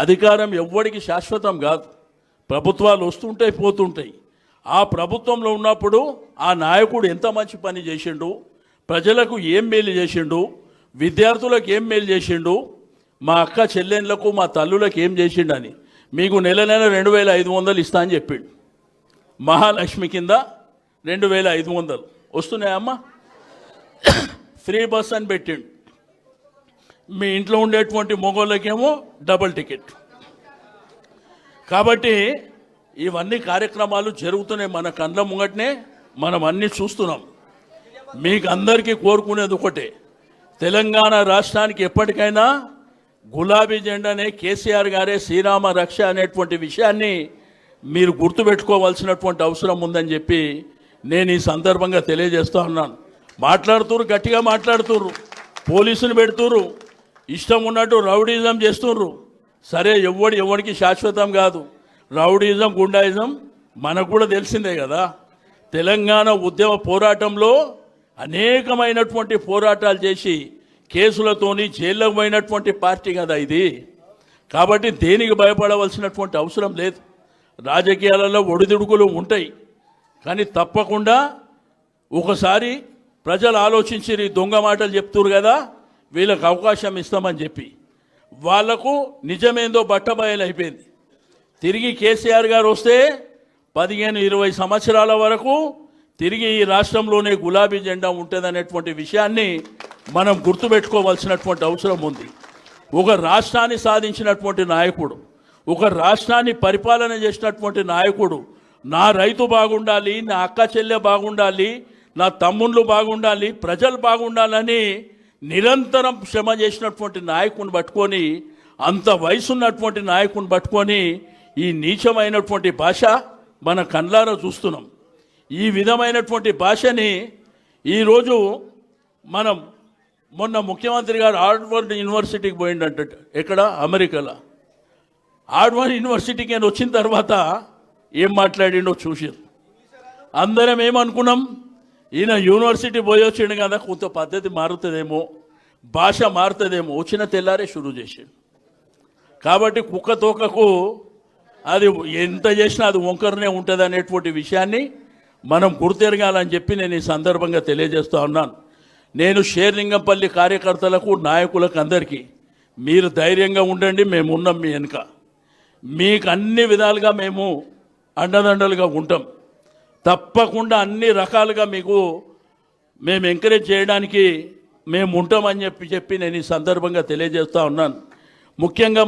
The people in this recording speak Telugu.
అధికారం ఎవ్వడికి శాశ్వతం కాదు. ప్రభుత్వాలు వస్తుంటాయి పోతుంటాయి. ఆ ప్రభుత్వంలో ఉన్నప్పుడు ఆ నాయకుడు ఎంత మంచి పని చేసిండు, ప్రజలకు ఏం మేలు చేసిండు, విద్యార్థులకు ఏం మేలు చేసిండు, మా అక్క చెల్లెళ్ళకు మా తల్లులకు ఏం చేసిండని మీకు నెల 2500 ఇస్తా అని చెప్పిండు. మహాలక్ష్మి కింద 2500 వస్తున్నాయమ్మా. ఫ్రీ బస్ అని పెట్టిండు. మీ ఇంట్లో ఉండేటువంటి మొగోళ్ళకేమో డబుల్ టికెట్. కాబట్టి ఇవన్నీ కార్యక్రమాలు జరుగుతున్నాయి మన కళ్ళ ముంగటనే, మనం అన్నీ చూస్తున్నాం. మీకు అందరికీ కోరుకునేది ఒకటే, తెలంగాణ రాష్ట్రానికి ఎప్పటికైనా గులాబీ జెండానే కేసీఆర్ గారే శ్రీరామ రక్ష అనేటువంటి విషయాన్ని మీరు గుర్తుపెట్టుకోవాల్సినటువంటి అవసరం ఉందని చెప్పి నేను ఈ సందర్భంగా తెలియజేస్తూ ఉన్నాను. మాట్లాడుతుర్రు, గట్టిగా మాట్లాడుతుర్రు, పోలీసులు పెడుతుర్రు, ఇష్టం ఉన్నట్టు రౌడీజం చేస్తుర్రు. సరే, ఎవడికి శాశ్వతం కాదు. రౌడీజం గుండాయిజం మనకు కూడా తెలిసిందే కదా. తెలంగాణ ఉద్యమ పోరాటంలో అనేకమైనటువంటి పోరాటాలు చేసి కేసులతోని జైల్లోకి పోయినటువంటి పార్టీ కదా ఇది. కాబట్టి దేనికి భయపడవలసినటువంటి అవసరం లేదు. రాజకీయాలలో ఒడిదుడుకులు ఉంటాయి, కానీ తప్పకుండా ఒకసారి ప్రజలు ఆలోచించి దొంగ మాటలు చెప్తున్నారు కదా, వీళ్ళకు అవకాశం ఇస్తామని చెప్పి వాళ్లకు నిజమేందో బట్టబయలైపోయింది. తిరిగి కేసీఆర్ గారు వస్తే 15-20 సంవత్సరాల వరకు తిరిగి ఈ రాష్ట్రంలోనే గులాబీ జెండా ఉంటుందనేటువంటి విషయాన్ని మనం గుర్తుపెట్టుకోవాల్సినటువంటి అవసరం ఉంది. ఒక రాష్ట్రాన్ని సాధించినటువంటి నాయకుడు, ఒక రాష్ట్రాన్ని పరిపాలన చేసినటువంటి నాయకుడు, నా రైతు బాగుండాలి, నా అక్క చెల్లె బాగుండాలి, నా తమ్ముళ్ళు బాగుండాలి, ప్రజలు బాగుండాలని నిరంతరం శ్రమ చేసినటువంటి నాయకుని పట్టుకొని, అంత వయసున్నటువంటి నాయకుని పట్టుకొని ఈ నీచమైనటువంటి భాష మన కళ్ళారా చూస్తున్నాం. ఈ విధమైనటువంటి భాషని ఈరోజు మనం మొన్న ముఖ్యమంత్రి గారు హార్వర్డ్ యూనివర్సిటీకి పోయిండంట. ఎక్కడ? అమెరికాలో. హార్వర్డ్ యూనివర్సిటీకి నేను వచ్చిన తర్వాత ఏం మాట్లాడిండో చూసారు. అందరం ఏమనుకున్నాం, ఈయన యూనివర్సిటీ పోయి వచ్చిండు కదా, కొంత పద్ధతి మారుతుందేమో, భాష మారుతుందేమో. వచ్చిన తెల్లారే షురూ చేసాడు. కాబట్టి కుక్క తోకకు అది ఎంత చేసినా అది వంకరనే ఉంటుంది అనేటువంటి విషయాన్ని మనం గుర్తెరగాలని చెప్పి నేను ఈ సందర్భంగా తెలియజేస్తూ ఉన్నాను. నేను షేర్లింగంపల్లి కార్యకర్తలకు, నాయకులకు అందరికీ మీరు ధైర్యంగా ఉండండి, మేము ఉన్నాం మీ వెనుక. మీకు అన్ని విధాలుగా మేము అండదండలుగా ఉంటాం. తప్పకుండా అన్ని రకాలుగా మీకు మేము ఎంకరేజ్ చేయడానికి మేము ఉంటామని చెప్పి నేను ఈ సందర్భంగా తెలియజేస్తూ ఉన్నాను. ముఖ్యంగా